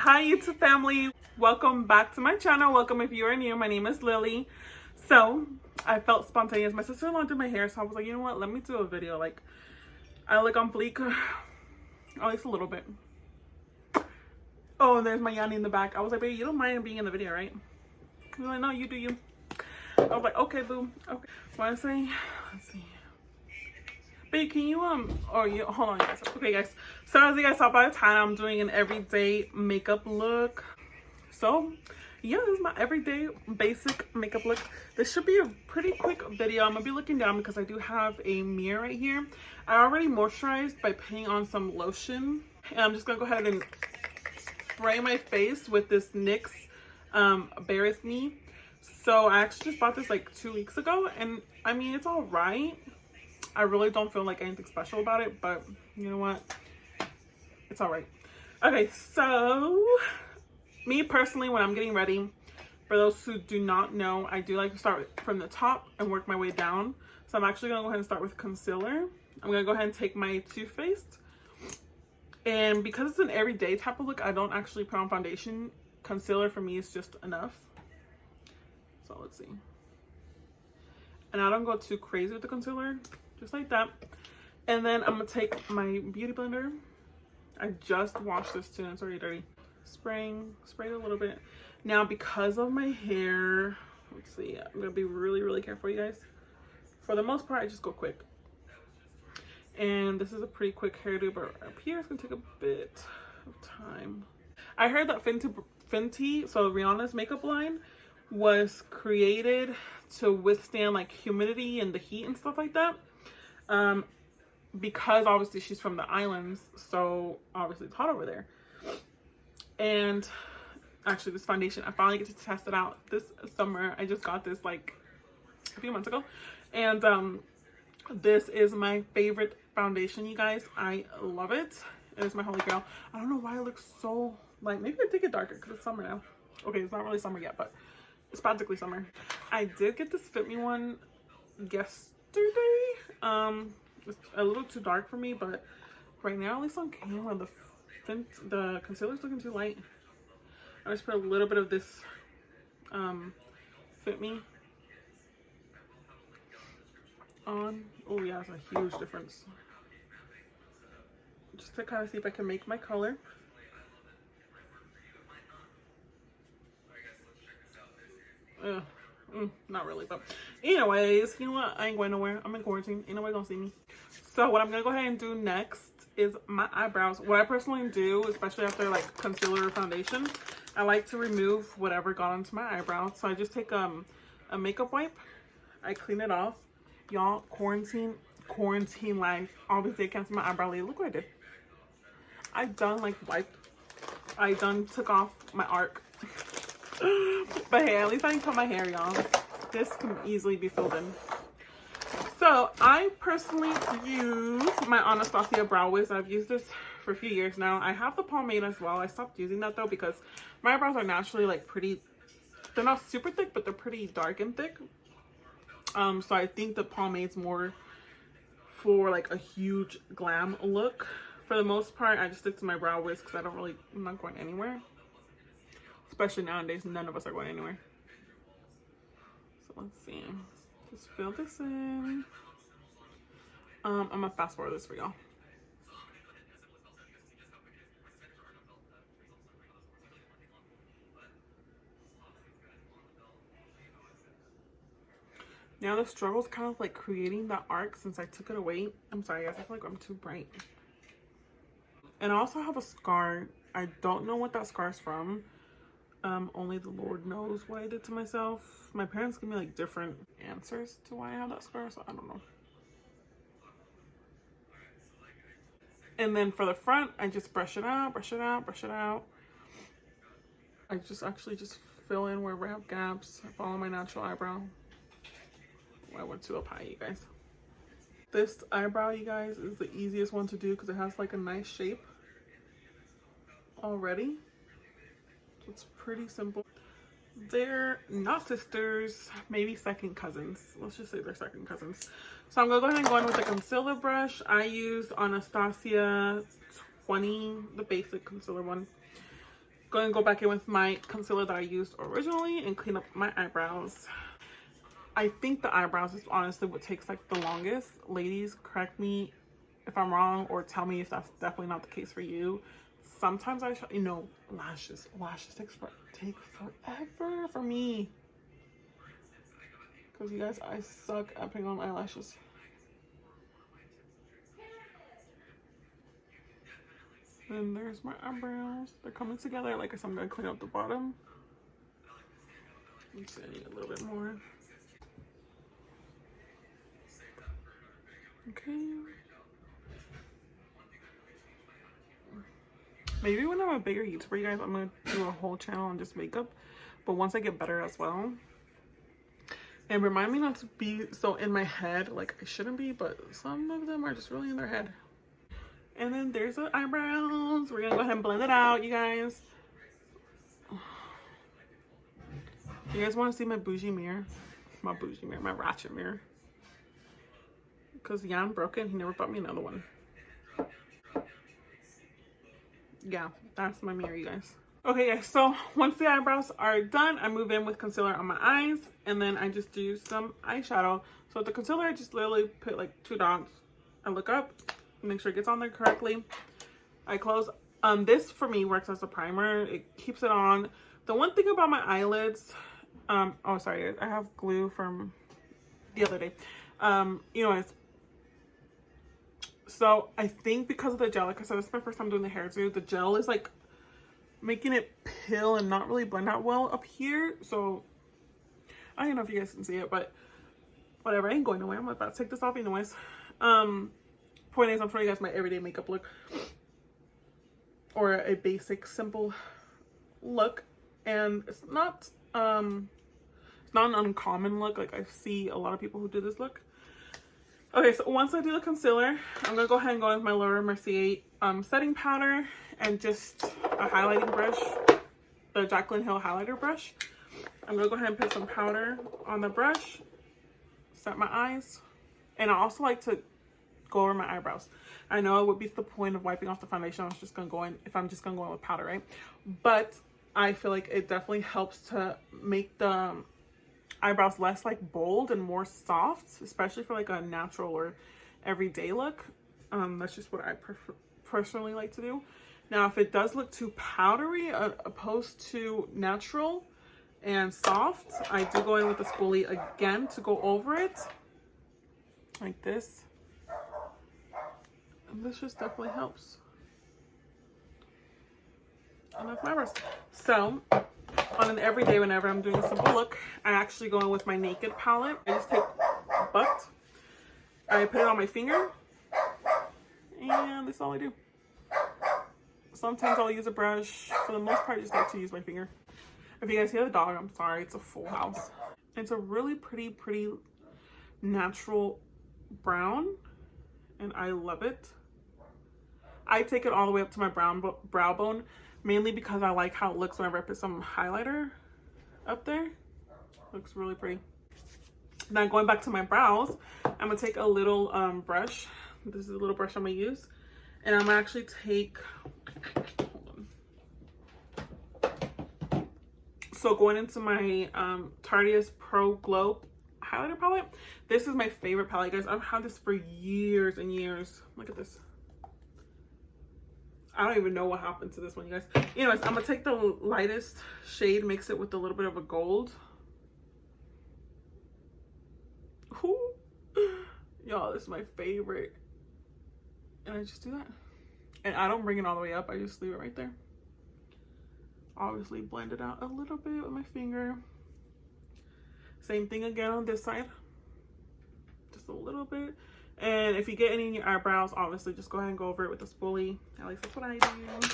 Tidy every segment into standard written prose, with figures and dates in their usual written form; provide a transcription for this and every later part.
Hi YouTube family, welcome back to my channel. Welcome if you are new. My name is Lily. So I felt spontaneous. My sister-in-law did my hair, so I was like, you know what, let me do a video. Like, I look on fleek, at least a little bit. Oh, and there's my Yanni in the back. I was like, babe, you don't mind being in the video, right? You're like, no, you do you. I was like, okay, boo. Okay. What I say? Let's see. Babe, can you or you hold on, guys. Okay, guys. So as you guys saw by the time, I'm doing an everyday makeup look. So yeah, this is my everyday basic makeup look. This should be a pretty quick video. I'm gonna be looking down because I do have a mirror right here. I already moisturized by putting on some lotion, and I'm just gonna go ahead and spray my face with this NYX Bear With Me. So I actually just bought this like 2 weeks ago, and I mean, it's all right. I really don't feel like anything special about it, but you know what? It's all right. Okay, so me personally, when I'm getting ready, for those who do not know, I do like to start from the top and work my way down. So I'm actually gonna go ahead and start with concealer. I'm gonna go ahead and take my Too Faced, and because it's an everyday type of look, I don't actually put on foundation. Concealer for me is just enough. So let's see. And I don't go too crazy with the concealer, just like that. And then I'm gonna take my beauty blender. I just washed this too, and it's already dirty. Spray it a little bit. Now, because of my hair, let's see, I'm gonna be really careful, you guys. For the most part, I just go quick. And this is a pretty quick hairdo, but up here it's gonna take a bit of time. I heard that Fenty, so Rihanna's makeup line, was created to withstand like humidity and the heat and stuff like that. Because obviously she's from the islands, so obviously it's hot over there. And actually, this foundation, I finally get to test it out this summer. I just got this like a few months ago, and this is my favorite foundation, you guys. I love it. It is my holy grail. I don't know why it looks so light. Maybe I did get darker because it's summer now. Okay, it's not really summer yet, but it's practically summer. I did get this Fit Me one yesterday. It's a little too dark for me, but right now, at least on camera, the concealer's looking too light. I just put a little bit of this Fit Me on. Oh yeah, it's a huge difference. Just to kind of see if I can make my color. Not really, but anyways, you know what? I ain't going nowhere. I'm in quarantine. Ain't nobody gonna see me. So what I'm gonna go ahead and do next is my eyebrows. What I personally do, especially after like concealer or foundation, I like to remove whatever got onto my eyebrows. So I just take a makeup wipe, I clean it off. Y'all, quarantine life. Obviously I can't see my eyebrow later. Look what I did. I done took off my arc. But hey, at least I didn't cut my hair, y'all. This can easily be filled in. So I personally use my Anastasia brow wiz. I've used this for a few years now. I have the pomade as well. I stopped using that though because my eyebrows are naturally like pretty, they're not super thick, but they're pretty dark and thick. So I think the pomade's more for like a huge glam look. For the most part, I just stick to my brow wiz because I'm not going anywhere. Especially nowadays, none of us are going anywhere. So let's see. Just fill this in. I'm gonna fast forward this for y'all. Now the struggle is kind of like creating that arc since I took it away. I'm sorry guys, I feel like I'm too bright. And I also have a scar. I don't know what that scar is from. Only the Lord knows what I did to myself. My parents give me like different answers to why I have that scar, so I don't know. And then for the front, I just brush it out. I just actually just fill in wherever I have gaps. I follow my natural eyebrow. I went too up high, you guys. This eyebrow, you guys, is the easiest one to do because it has like a nice shape already. It's pretty simple. They're not sisters, maybe second cousins. Let's just say they're second cousins. So I'm gonna go ahead and go in with the concealer brush. I use Anastasia 20, the basic concealer one. going to go back in with my concealer that I used originally and clean up my eyebrows. I think the eyebrows is honestly what takes like the longest. Ladies, correct me if I'm wrong or tell me if that's definitely not the case for you. Sometimes you know, lashes take forever for me. Because you guys, I suck at putting on eyelashes. And there's my eyebrows. They're coming together. Like I said, I'm going to clean up the bottom. I'm just adding a little bit more. Okay. Maybe when I'm a bigger YouTuber, you guys, I'm going to do a whole channel on just makeup. But once I get better as well. And remind me not to be so in my head. Like I shouldn't be, but some of them are just really in their head. And then there's the eyebrows. We're gonna go ahead and blend it out, you guys. You guys want to see my bougie mirror? My bougie mirror, my ratchet mirror. Because Jan broke it, he never bought me another one. Yeah, that's my mirror, you guys. Okay, guys, so once the eyebrows are done, I move in with concealer on my eyes. And then I just do some eyeshadow. So with the concealer, I just literally put like 2 dots. I look up. Make sure it gets on there correctly. I close. This for me works as a primer. It keeps it on. The one thing about my eyelids, oh sorry, I have glue from the other day. Anyways, so I think because of the gel, like I said, this is my first time doing the hairdo. The gel is like making it peel and not really blend out well up here. So I don't know if you guys can see it, but whatever. I ain't going nowhere. I'm about to take this off anyways. Point is, I'm showing you guys my everyday makeup look, or a basic simple look, and it's not an uncommon look. Like I see a lot of people who do this look. Okay, so once I do the concealer, I'm gonna go ahead and go with my Laura Mercier setting powder and just a highlighting brush, the Jaclyn Hill highlighter brush. I'm gonna go ahead and put some powder on the brush, set my eyes, and I also like to go over my eyebrows. I know it would be the point of wiping off the foundation. I was just gonna go in if I'm just gonna go in with powder, right? But I feel like it definitely helps to make the eyebrows less like bold and more soft, especially for like a natural or everyday look. That's just what I personally like to do. Now, if it does look too powdery opposed to natural and soft, I do go in with the spoolie again to go over it like this. And this just definitely helps. Enough my eyebrows. So on an everyday, whenever I'm doing a simple look, I actually go in with my Naked palette. I just take Bucked, I put it on my finger, and that's all I do. Sometimes I'll use a brush. For the most part, I just like to use my finger. If you guys hear the dog, I'm sorry, it's a full house. It's a really pretty natural brown, and I love it. I take it all the way up to my brow bone, mainly because I like how it looks whenever I put some highlighter up there. Looks really pretty. Now going back to my brows, I'm gonna take a little brush. This is a little brush I'm gonna use, and I'm gonna actually take, hold on. So going into my Tarteist Pro Glow highlighter palette. This is my favorite palette, guys. I've had this for years and years. Look at this. I don't even know what happened to this one, you guys. Anyways, I'm gonna take the lightest shade, mix it with a little bit of a gold. Ooh. Y'all, this is my favorite. And I just do that. And I don't bring it all the way up. I just leave it right there. Obviously blend it out a little bit with my finger. Same thing again on this side. Just a little bit. And if you get any in your eyebrows, obviously just go ahead and go over it with a spoolie. At least that's what I do.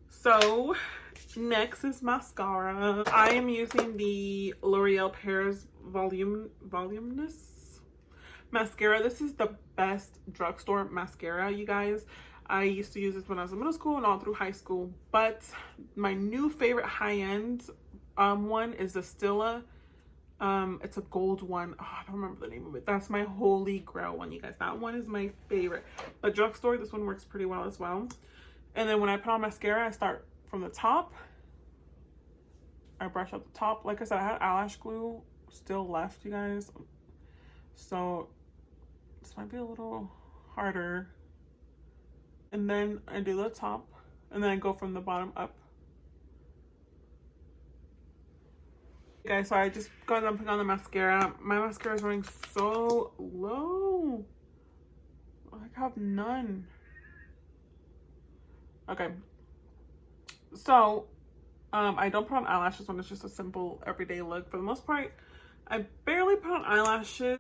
So next is mascara. I am using the L'Oreal Paris Voluminous mascara. This is the best drugstore mascara, you guys. I used to use this when I was in middle school and all through high school. But my new favorite high-end one is the Stila. It's a gold one. Oh, I don't remember the name of it. That's my holy grail one, you guys. That one is my favorite. But drugstore, this one works pretty well as well. And then when I put on mascara, I start from the top. I brush out the top. Like I said, I had eyelash glue still left, you guys. So this might be a little harder. And then I do the top, and then I go from the bottom up. Guys, so I just got done putting on the mascara. My mascara is running so low. I have none. Okay. So, I don't put on eyelashes when it's just a simple everyday look. For the most part, I barely put on eyelashes.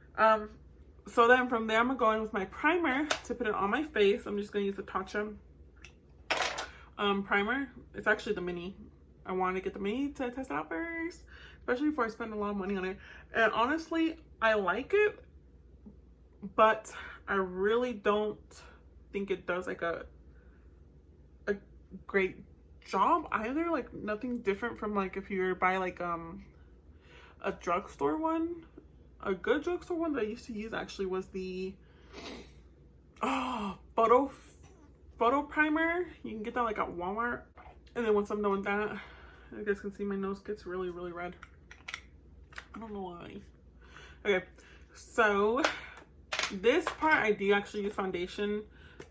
So then from there, I'm gonna go in with my primer to put it on my face. I'm just gonna use the Tatcha primer. It's actually the mini. I wanted to get the mini to test it out first, especially before I spend a lot of money on it. And honestly, I like it, but I really don't think it does like a great job either. Like nothing different from like if you were to buy like a drugstore one. A good drugstore one that I used to use actually was the photo primer. You can get that like at Walmart. And then once I'm done with that, you guys can see my nose gets really red. I don't know why. Okay, so this part I do actually use foundation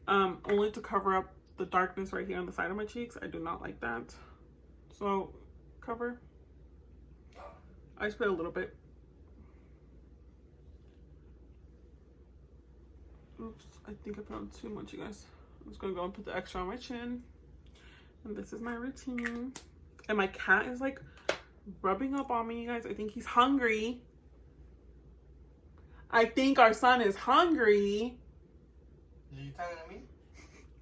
only to cover up the darkness right here on the side of my cheeks. I do not like that. So cover. I just put a little bit. Oops, I think I put on too much, you guys. I'm just gonna go and put the extra on my chin. And this is my routine. And my cat is like rubbing up on me, you guys. I think he's hungry. I think our son is hungry. Are you talking to me?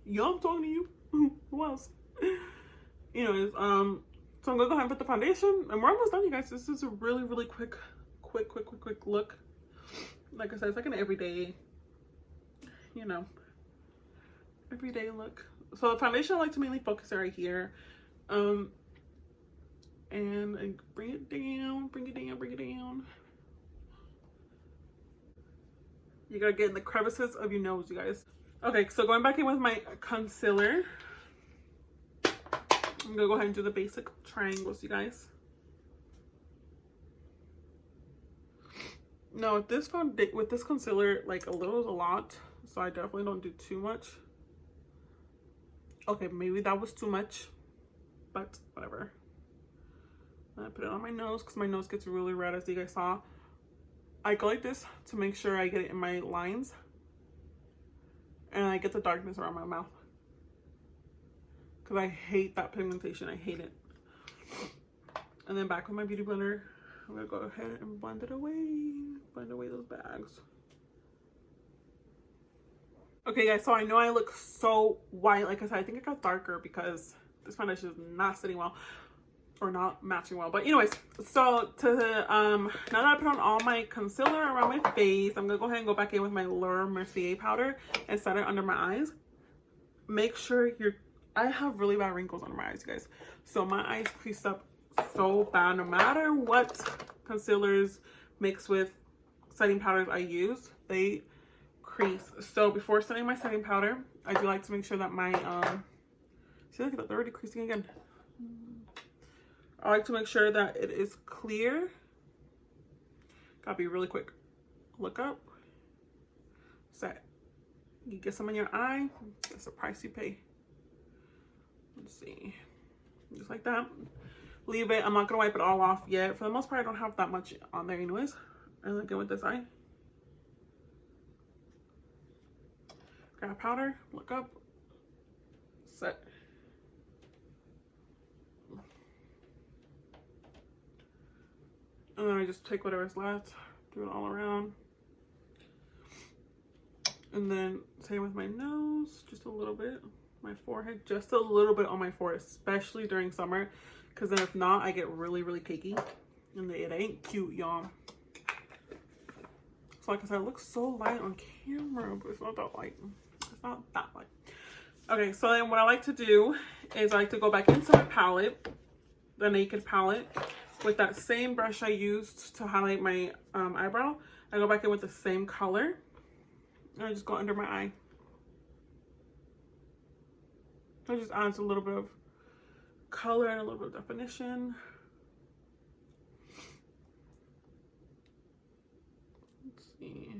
Yeah, I'm talking to you. Who else? Anyways, so I'm gonna go ahead and put the foundation, and we're almost done, you guys. This is a really quick look. Like I said, it's like an everyday, you know, everyday look. So the foundation I like to mainly focus right here, and I bring it down. You gotta get in the crevices of your nose, you guys. Okay, so going back in with my concealer, I'm gonna go ahead and do the basic triangles, you guys. No, with this concealer, like a little is a lot, so I definitely don't do too much. Okay, maybe that was too much, but whatever. I put it on my nose because my nose gets really red, as you guys saw. I go like this to make sure I get it in my lines, and I get the darkness around my mouth because I hate that pigmentation. I hate it. And then back with my beauty blender, I'm gonna go ahead and blend it away. Blend away those bags. Okay, guys, so I know I look so white. Like I said, I think it got darker because this foundation is not sitting well or not matching well. But anyways, so now that I put on all my concealer around my face, I'm gonna go ahead and go back in with my Laura Mercier powder and set it under my eyes. Make sure I have really bad wrinkles under my eyes, you guys. So my eyes crease up so bad no matter what concealers mixed with setting powders I use, they crease. So before setting my setting powder, I do like to make sure that my see, look at that, they're already creasing again. I like to make sure that it is clear. Gotta be really quick. Look up, set. You get some in your eye, that's the price you pay. Let's see, just like that. Leave it. I'm not gonna wipe it all off yet. For the most part, I don't have that much on there anyways. And then go with this eye. Grab powder, look up, set. And then I just take whatever's left, do it all around. And then same with my nose, just a little bit. My forehead, just a little bit on my forehead, especially during summer. Because then if not, I get really cakey. And it ain't cute, y'all. So like I said, it looks so light on camera, but it's not that light. It's not that light. Okay, so then what I like to do is I like to go back into my palette, the Naked palette, with that same brush I used to highlight my eyebrow. I go back in with the same color, and I just go under my eye. So it just adds a little bit of color and a little bit of definition. Let's see.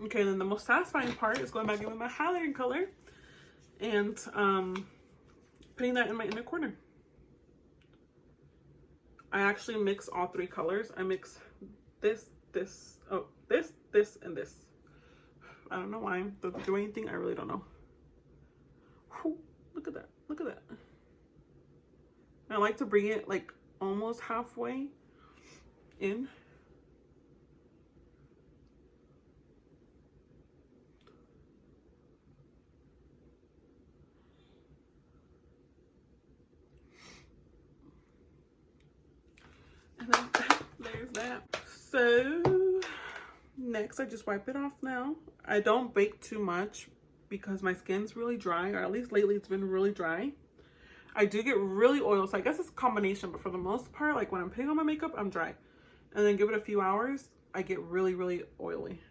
Okay, then the most satisfying part is going back in with my highlighting color and putting that in my inner corner. I actually mix all three colors. I mix this, and this. I don't know why. Does it do anything? I really don't know. Whew, look at that. Look at that. I like to bring it like almost halfway in. And then there's that. So next I just wipe it off now. I don't bake too much because my skin's really dry, or at least lately it's been really dry. I do get really oily, so I guess it's a combination, but for the most part, like when I'm putting on my makeup, I'm dry. And then give it a few hours, I get really, really oily.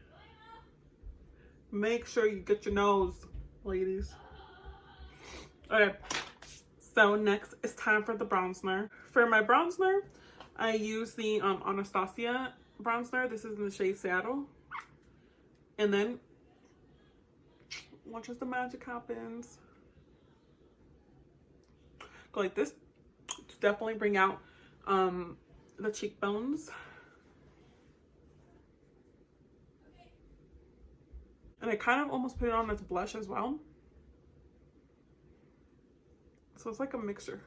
Make sure you get your nose, ladies. Okay, so next it's time for the bronzer. For my bronzer, I use the Anastasia bronzer. This is in the shade Seattle. And then watch as the magic happens. Go like this to definitely bring out the cheekbones. And I kind of almost put it on as blush as well. So it's like a mixture.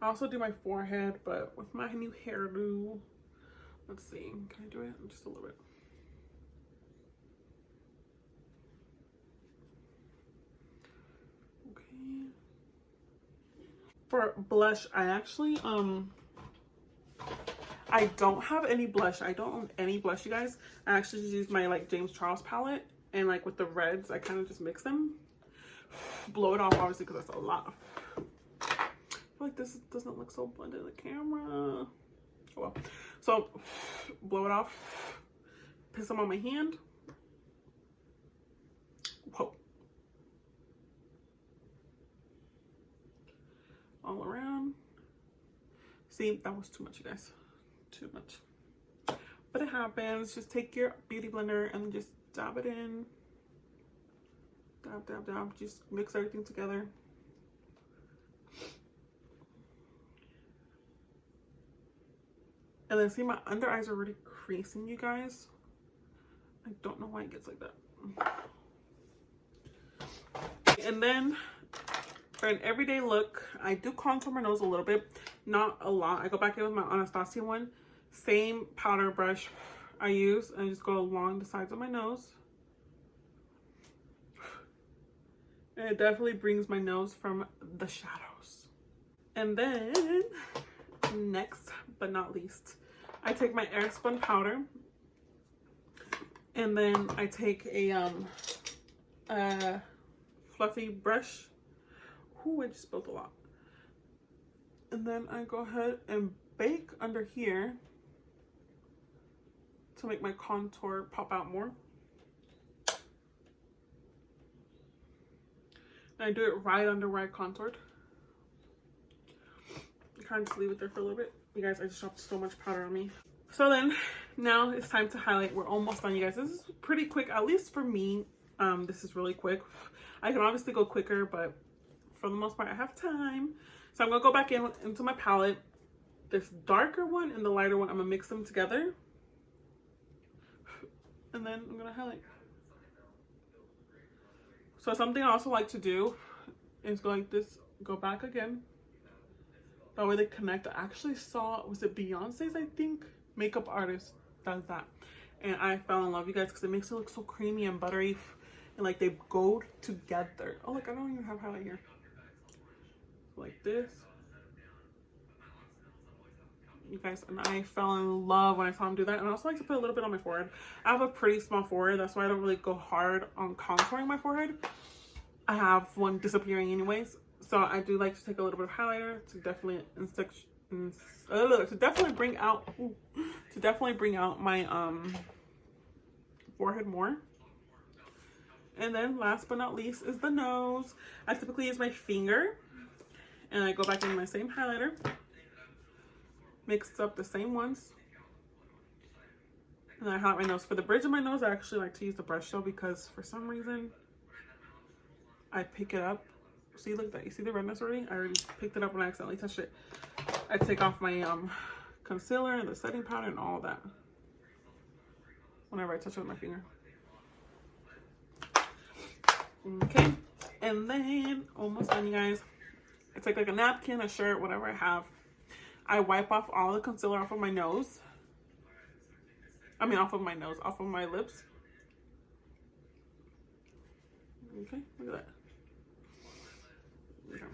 I also do my forehead, but with my new hairdo. Let's see, can I do it? Just a little bit. Okay. For blush, I actually, I don't have any blush. I don't own any blush, you guys. I actually just use my like James Charles palette, and like with the reds, I kind of just mix them. Blow it off, obviously, because that's a lot. I feel like this doesn't look so blended in the camera. Oh well. So blow it off, put some on my hand. Whoa. All around. See, that was too much, you guys. Too much. But it happens. Just take your beauty blender and just dab it in. Dab, dab, dab. Just mix everything together. And then see, my under eyes are already creasing, you guys. I don't know why it gets like that. And then for an everyday look, I do contour my nose a little bit, not a lot. I go back in with my Anastasia one. Same powder brush I use, and I just go along the sides of my nose. And it definitely brings my nose from the shadows. And then next but not least, I take my Airspun powder, and then I take a fluffy brush. Ooh, I just spilled a lot. And then I go ahead and bake under here to make my contour pop out more. And I do it right under where I contoured. I kind of just leave it there for a little bit. You guys, I just dropped so much powder on me. So then, now it's time to highlight. We're almost done, you guys. This is pretty quick, at least for me. This is really quick. I can obviously go quicker, but for the most part, I have time. So I'm gonna go back into my palette. This darker one and the lighter one, I'm gonna mix them together. And then I'm gonna highlight. So something I also like to do is go like this, go back again. That way they connect. I actually saw, was it Beyonce's, I think, makeup artist does that. And I fell in love, you guys, because it makes it look so creamy and buttery. And like they go together. Oh, like I don't even have highlight here. Like this. You guys, and I fell in love when I saw him do that. And I also like to put a little bit on my forehead. I have a pretty small forehead. That's why I don't really go hard on contouring my forehead. I have one disappearing anyways. So I do like to take a little bit of highlighter to definitely bring out my forehead more. And then last but not least is the nose. I typically use my finger and I go back in my same highlighter, mix up the same ones, and I highlight my nose. For the bridge of my nose, I actually like to use the brush though, because for some reason I pick it up. See, look at that. You see the redness already? I already picked it up when I accidentally touched it. I take off my concealer and the setting powder and all that whenever I touch it with my finger. Okay, and then almost done, you guys. I take like a napkin, a shirt, whatever I have. I wipe off all the concealer off of my nose. I mean, off of my nose, off of my lips. Okay, look at that. Okay.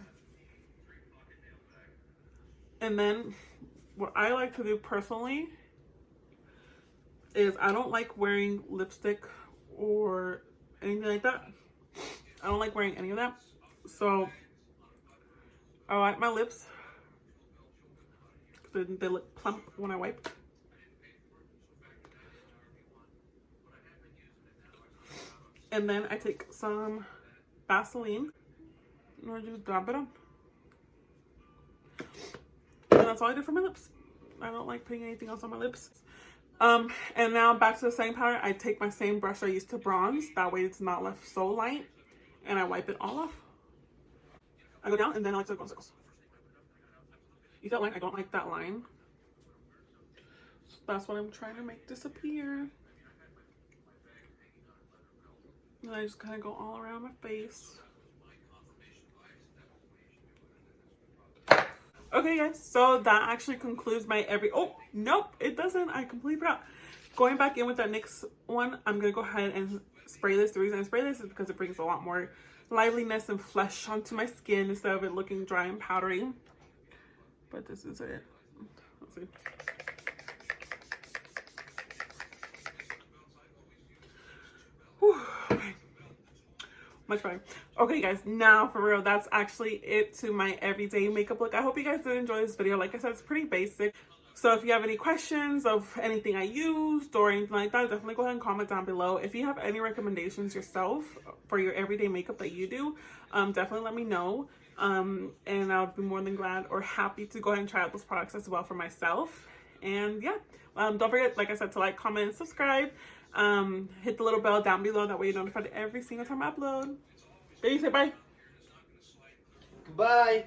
And then what I like to do personally is I don't like wearing lipstick or anything like that. I don't like wearing any of that. So I wipe my lips. They look plump when I wipe. And then I take some Vaseline and I just dab it on. And that's all I do for my lips. I don't like putting anything else on my lips. And now back to the setting powder. I take my same brush I used to bronze. That way it's not left so light. And I wipe it all off. I go down and then I like to go in circles. You see that line? I don't like that line. So that's what I'm trying to make disappear. And I just kind of go all around my face. Okay guys, so that actually concludes my oh, nope, it doesn't. I completely forgot. Going back in with that NYX one, I'm going to go ahead and spray this. The reason I spray this is because it brings a lot more liveliness and flesh onto my skin instead of it looking dry and powdery. But this is it. Let's see. Whew, okay. Much better. Okay guys, now for real, that's actually it to my everyday makeup look. I hope you guys did enjoy this video. Like I said, it's pretty basic. So if you have any questions of anything I used or anything like that, definitely go ahead and comment down below. If you have any recommendations yourself for your everyday makeup that you do, definitely let me know. And I would be more than glad or happy to go ahead and try out those products as well for myself. And yeah, don't forget, like I said, to like, comment, and subscribe. Hit the little bell down below. That way you're notified every single time I upload. There you say bye. Goodbye.